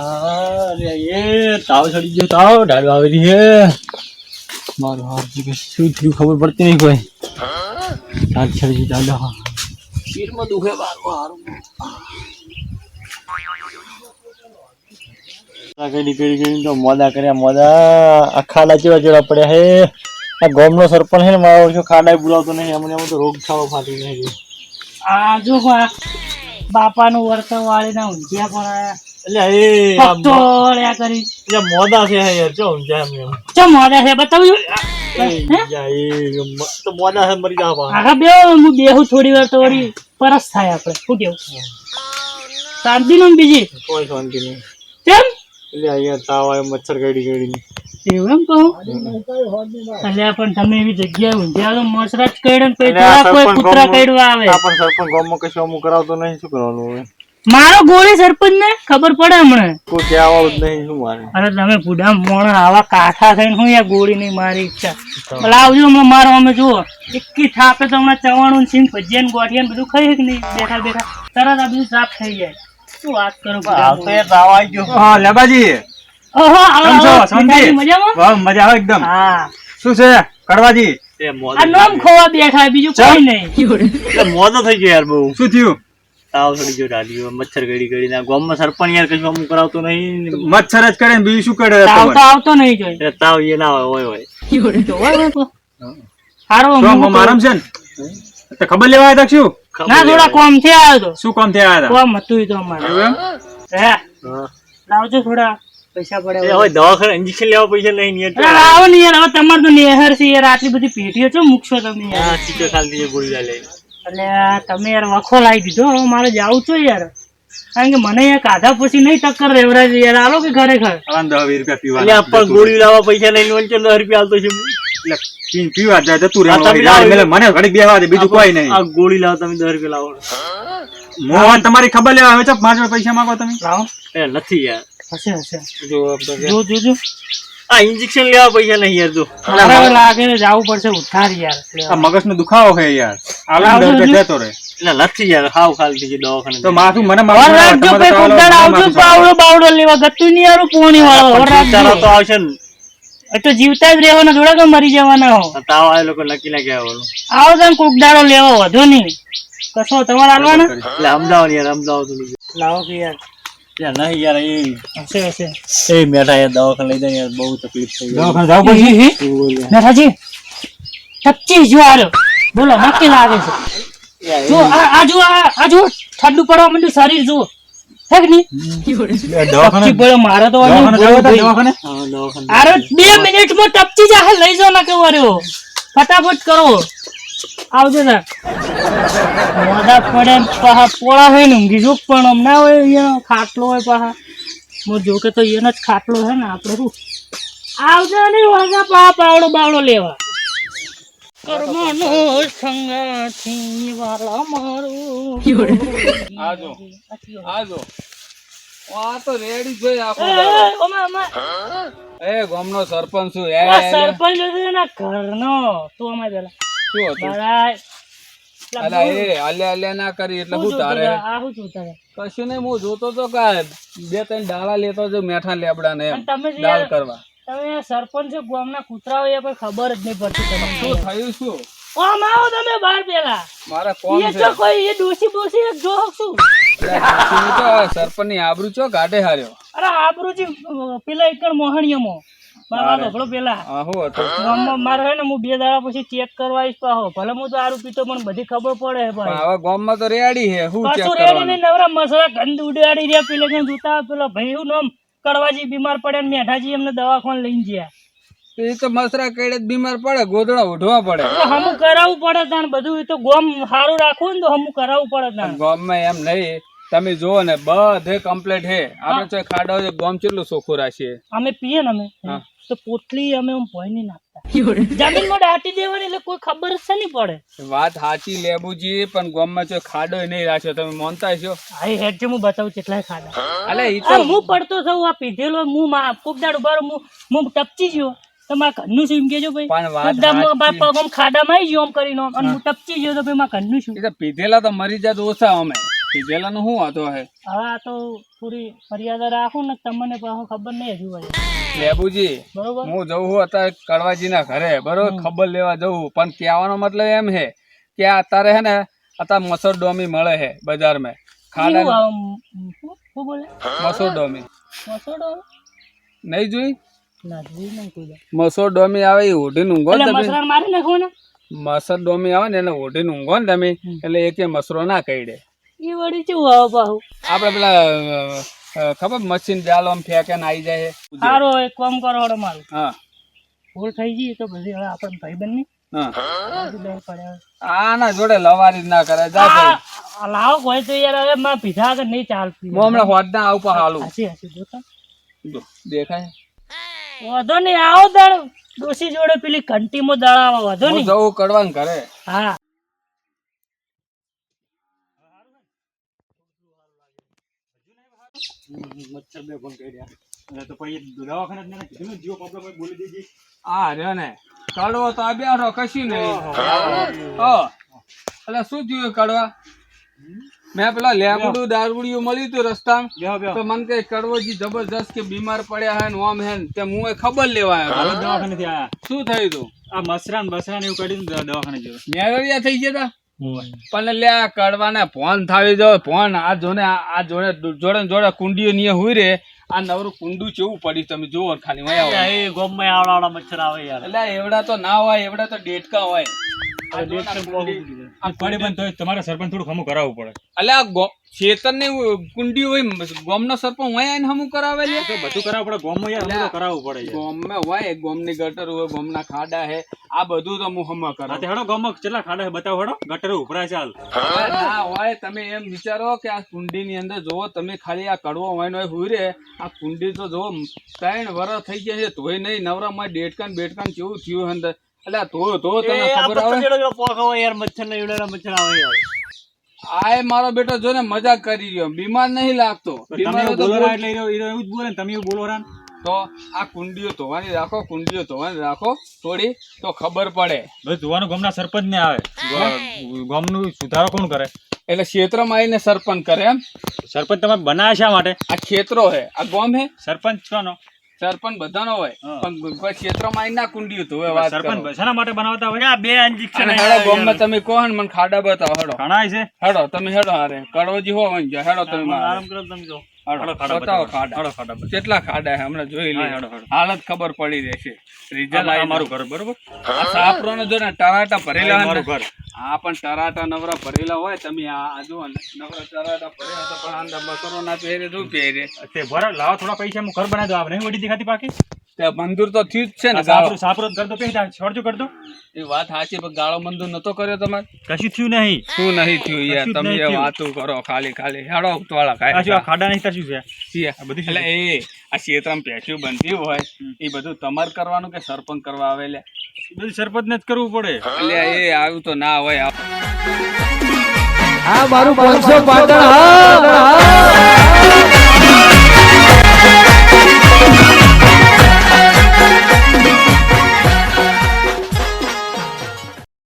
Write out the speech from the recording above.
અરે એ તાવ ચડી ગયો, તાવ ડાળો આવી રહી હે મારું હાથ શું થયું ખબર પડતી નહીં કોઈ. હાથ ચડી ગયો ડાળો, શરીરમાં દુખે મારું હારું. તો મોદા કર્યા મોદા આ ખાડા ચેવા ચેવા પડ્યા હે. આ ગામનો સરપંચ હે ને મારો છો ખાડા બોલાવતો નહીં, અમને તો રોગ ખાવો ફાટી નહીં. આ જો બાપાનું વર્તન વાળીના ઊંધિયા પણ કરી મોદા છે યાર, ચો ઊંઝા એમ ચો મોડા છે બતાવજો. તો મોદા છે મરી જાવ. આગા બે હું બેહું થોડી વાર તો વળી પરસ થાય આપણે. શું કેવું શાંતિ નું બીજી કોઈ શાંતિ નહીં. કેમ એટલે અહીંયા તાવ આવે મચ્છર ગડી ગડી એવું એમ કહું? અલ્યા પણ તમે એવી જગ્યાએ ઊંધિયા તો મસરા જ કઈડે કોઈ કૂતરા કઈડવા આવે. પણ સરપંચ ગામમાં કશું અમુક કરાવતો નહીં, શું કરવાનું હવે? મારો ગોળી સરપંચ ને ખબર પડે હમણાં કોઈ કહેવા વાળું જ નહીં. શું મારે? અરે તમે બુઢા મોણ આવા કાઠા થઈને હું યાર ગોળી નહીં મારી ઈચ્છા. લાવજો હમણાં મારો. અમે જુઓ એકી થાપે તો હમણાં ચવાણું સિંગ ભજીયા ગોઠિયા બધું ખાઈ કે નહીં બેઠા બેઠા તરત આ બધું સાફ થઈ જાય. શું વાત કરો? હા લેબાજી મજા આવે એકદમ. હા શું છે કડવાજી? આ નામ ખોવા બેઠા બીજું કોઈ નહીં. મોદો થઈ ગયો યાર બહુ. શું થયું? તાવ ચડી ગયો ડાળીઓ, મચ્છર ગડી ગડી ના. ગામમાં સરપંચ યાર કશું અમુક કરાવતો નહીં. મચ્છર જ કરે બીજું શું કરે? તાવ તો આવતો નહીં જોઈ. તાવ એ ના હોય હોય સારો મારામ છે ને ખબર લેવા આવ્યા શું? ના થોડા કોમ થી આવ્યો તો. શું કામ થી આવ્યા? કોમ હતું તો અમારે. લાવજો થોડા પૈસા પડે. હવે દવાખાને ઇન્જેક્શન લેવા પૈસા નહીં યાર. આવો ને યાર, હવે તમારે તો નેહર છે યાર. આટલી બધી પેટીઓ છો મૂકશો તમે યાર? ચીચો ખાલી ગોળી લે. એટલે તમે યાર વખો લાવી દીધો. હવે મારે જાવું છો યાર, કારણ કે મને યાર કાઢા પછી નહીં ટક્કર રેવરાય છે યાર. આલો કે ખરેખર 20 રૂપિયા પીવા પણ ગોળી લાવવા પૈસા નહીં. 10 રૂપિયા આલતો છે પીવા જાય તું મને ઘડી બેવા દે, બીજું કોઈ નહીં. આ ગોળી લાવો તમે 10 રૂપિયા લાવો. મોહન તમારી ખબર લેવા આવે છે 5 પૈસા માંગો તમે? લાવો નથી યાર. હશે જો આ ઇન્જેક્શન લેવા પૈસા નહીં યાર. જો લાગે ને જાવું પડશે ઉઠાર યાર. આ મગજનો દુખાવો છે યાર. આલો જતો રહે એટલે નથી યાર. હાવ ખાલી થઈ દવાખાને તો માથું મને રાખજો. કોઈ કુકડાળ આવજો પાવડો બાવડો લેવા. ગતું નહીં યાર પોણી વાળો રાખજો. તો આવશે ને એ તો જીવતા જ રહેવાના, થોડા કે મરી જવાના હો. તાવ આવે લોકો નક્કી ના કહેવાનું. આવો તમે કુકડાળો લેવો વધો નહીં કશો તમારે આલવાના. એટલે અમદાવાદ યાર, અમદાવાદ લાવો કે યાર. નહીં યાર એ હશે એ મેઠા યાર દવાખાને લઈ જાય યાર. બહુ તકલીફ થઈ ગઈ. દવાખાને જાવ પછી મેઠાજી ટપચી જો આર્યો બોલો નક્કી લાગે છે. જો આ જો ઠંડુ પડવા માંડ્યું શરીર જુઓ હે કે નહીં? ટપચી પડે મારે તો દવાખાને. અરે 2 મિનિટમાં ટપચી જા. લઈ જાઓ ના કેવો રહ્યો. ફટાફટ કરો. આવજો સર. મોડા પડે પાહા પોળા હોય ને ઊંઘી જો પણ હમણાં હોય અહીંયા ખાટલો હોય પાહા. હું જો કે તો એનો જ ખાટલો છે ને આપણે શું. આવજો નહીં વાગા પાહા પાવડો બાવડો લેવા. કર્મનો સંગાથી વાલા મારું. આજો આ તો રેડી જોઈ આખો એ ગામનો સરપંચ છું. સરપંચ છે ને ઘરનો. તું અમારે પેલા શું હતું? અલા એ આલ્યા ના કરી એટલે શું તારે? કશું નહીં, હું જોતો તો કા 2-3 ડાળા લેતો જો મેઠા લેબડા ને દાળ કરવા. તમે સરપંચ છો, ગામના કૂતરાઓ એ કોઈ ખબર જ નહીં પડતી. તમે શું થયું? શું ઓમ આવો તમે બહાર પેલા. મારા કોણ છે? તો કોઈ એ ડોસી જો શું સરપંચ ની આબરૂ ચો ગાડે હાર્યો. અરે આબરૂજી પેલા એકણ મોહણીયામાં બાબા બગડો પેલા. મારે હે ને હું 2 દાડા પછી ચેક કરવા આવીશ પાહો. ભલે હું તો દારૂ પીતો પણ બધી ખબર પડે હે ભાઈ. હવે ગામમાં તો રેડી હે. હું ચેક રેડી નહીં નવરા મસરા ગંદ ઉડાડી રહ્યા. પેલે કે જોતા પેલા ભાઈ હું નામ કડવાજી બીમાર પડે ને મેઠાજી એમને દવાખાને લઈને ગયા. એ તો મસરા કઈડે બીમાર પડે, ગોદડા ઉઠવા પડે. હમું કરાવવું પડે તાણ બધું. તો ગોમ સારું રાખવું ને તો હમું કરાવવું પડે તાણ. ગામમાં એમ નહીં, તમે જોવો ને બધે કમ્પ્લીટ હે. આપણે તો ખાડો ગામ કેટલું ચોખ્ખું રાખીએ. અમે પીએ ને અમે તો પોટલી અમે ભોય નહીં નાખતા. જમીનમાં દાટી દેવાની એટલે કોઈ ખબર જ નહીં પડે. વાત સાચી લેબુજી, પણ ગામમાં જો ખાડો નહીં રાખ્યો. તમે માનતા છો? હા હેડ હું બતાવું કેટલાય ખાડા. અલે ઈ તો હું પડતો થઉં આ પીધેલો હું કોક દાડો બાર હું ટપચી ગયો. તમારા ઘરનું શું એમ કેજો ભાઈ? ખાડામાં આવી ગયો આમ કરીને અને હું ટપચી ગયો તો ભાઈ મારા ઘરનું શું? પીધેલા તો મરી જાય ઓછા. અમે પીધેલાનું શું વાંધો હે? હવે આ તો થોડી મર્યાદા રાખું ને તમને પાછું ખબર નહીં હજુ વળી. લેબુજી બરોબર હું જઉં છું અત્યારે કડવાજીના ઘરે બરોબર ખબર લેવા જવું પણ કહેવાનો મતલબ એમ છે કે આ અત્યારે હે ને અત્યારે મસર ડોમી મળે છે બજારમાં ખાડા શું બોલે મસૂર ડોમી મસોડો નહીં જોઈ ના જોઈ નહીં કોઈ દાડો. મસૂર ડોમી આવે એ ઓઢીને ઊંઘો ને એટલે તમે મસરાણ મારી નાખો ને મસર ડોમી આવે ને એને ઓઢીને ઊંઘો ને તમે એટલે એકે મસરો ના કઈડે એ વળી કેવું આવે પાછું આપડે પેલા ખબર મશીન જાલો આમ ફેંકે ને આવી જાય છે. સારો એક કામ કરો હળો મારું હા ભૂલ થઈ ગઈ તો પછી હવે આપણે ભાઈબંધ ની હા આના જોડે લવારી જ ના કરે જા ભાઈ. લાવો કોઈ તો યાર હવે માં પીધા આગળ નહીં ચાલતી હું હમણાં હોદના આવું પણ હાલું હસી હસી જોતા જો, દેખાય વાંધો નહીં આવો દાળ ડોસી જોડે પેલી ઘંટીમાં દળાવો વાંધો હું નહીં જવું કડવાન ઘરે હા મચ્છર બે ફોન કરી રહ્યા તો પછી દવાખાને જ નથી કીધું ને, જીવો પાપડો કોઈ બોલી દેજે. આ રહ્યો ને કડવો તો આ બેઠો કશું નહીં એટલે શું થયું કડવા મેં પેલા લેબડું દારૂડિયું મળ્યું હતું રસ્તામાં બેહો બેહો તો મને કે કડવોજી જબરજસ્ત કે બીમાર પડ્યા હે ને ઓમ હે ને તે હું એ ખબર લેવા આવ્યો હાલો દવાખાનેથી આયા. શું થયું તું આ મસરાન બસરાન એવું કાઢીને દવાખાને ગયો. મેલેરિયા થઈ ગયા તા પણ લે આ કડવાને ફોન થાવી દો ફોન આ જોડે જોડે ને જોડે કુંડીઓ નીએ હુઈ રે આ નવરું કુંડું કેવું પડી તમે જુઓ ને ખાલી વયા આવો. એ ગોમમાં આવડા મચ્છર આવે યાર એટલે એવડા તો ના હોય એવડા તો ડેટકા હોય આ પડે પણ તોય તમારે સરપંચ થોડું ખમું કરાવવું પડે. એટલે આ ખેતર ની કુંડી હોય ગોમનો સરપંચ હોય આઈને હમું કરાવે લે તો બધું કરાવવું પડે ગામમાં યાર બધું કરાવવું પડે યાર. ગોમમાં હોય ગોમની ગટર હોય ગોમના ખાડા હે આ બધું તો હું હમા હા કરાવ તે હેડો ગામમાં કેટલા ખાડા છે બતાવો હેડો. ગટર ઉભરાય ચાલ. ના હોય તમે એમ વિચારો કે આ કુંડી ની અંદર જોવો તમે ખાલી આ કડવો હોય ને હુઈ રે આ કુંડી તો જોવો 3 વર્ષ થઈ ગયા છે તોય નહીં નવરામાં ડેટકાન બેટકાન કેવું થયું અંદર એટલે તો તને ખબર આવે યાર મચ્છર ને એવડા મચ્છર આવે યાર આ મારો બેટો જો ને મજાક કરી રહ્યો બીમાર નહીં લાગતો તમે બીમાર એવું તો બોલો રા એટલે હીરો એવું જ બોલે ને તમે એવું બોલો રા. તો આ કુંડીઓ ધોવાની રાખો કુંડીઓ ધોવાની રાખો થોડી તો ખબર પડે બધું જોવાનું ગામના સરપંચ ને આવે. ગામનું સુધારો કોણ કરે? એટલે ક્ષેત્રમાં આવીને સરપંચ કરે એમ સરપંચ તમે બનાવ્યા શા માટે? આ ક્ષેત્રો હે આ ગામ હે સરપંચ કોનો? સરપંચ બધાનો હોય હા. પણ કોઈ ક્ષેત્રમાં આવીને ના કુંડીઓ ધોવે વાત કરો. સરપંચ શાના માટે બનાવતા હોય? બે ઇન્જેક્શન અને હેડો ગામમાં તમે કહો ને મને ખાડા બતાવો હેડો ઘણાય છે. હેડો તમે હેડો હારે કડવજી હો વન જા હેડો તમે મારે. આરામ કરો તમે જો હેડો ખાડા બતાવો બતાવો. ખાડા હેડો ખાડા બતાવો. કેટલા ખાડા હે હમણાં જોઈ લે હા, હેડો, હેડો. હાલત ખબર પડી રહેશે રિઝલ્ટ આ આવી મારું ઘર બરોબર. આ સાપરોને જો ને ટરાટા ભરેલા આ મારું હે ને. ઘર. આ પણ ટરાટા નવરા ભરેલા હોય તમે આ જો ને નવરા ટરાટા ભરેલા તો પણ અંદર બકરો ના પહેરે શું પહેરે તે ભરો લાવો થોડા પૈસા હું ઘર બનાવી દઉં. આપણે નહીં વડી દેખાતી પાકી. તે મંદિર તો થયું જ છે ને આ ગાળો સાપરો કર દો પેટા છોડજો કર દો. એ વાત સાચી પણ ગાળો મંદિર નતો કર્યો તમારે કશું થયું નહીં. શું નહીં થયું યાર કશું જ તમે નહીં એ થયું. વાતું કરો ખાલી ખાલી હેડો ઉતવાળા આ શું આ કાંઈ ખાડા નહીં કશું છે? છીએ. આ બધું એટલે એ આ ક્ષેત્રમાં પેટ્યું બનતી હોય એ બધું તમારે કરવાનું કે સરપંચ કરવા આવે લે બધું સરપંચ ને જ કરવું પડે. એટલે એ આવ્યું તો ના હોય આ મારું 500 પાટણ હા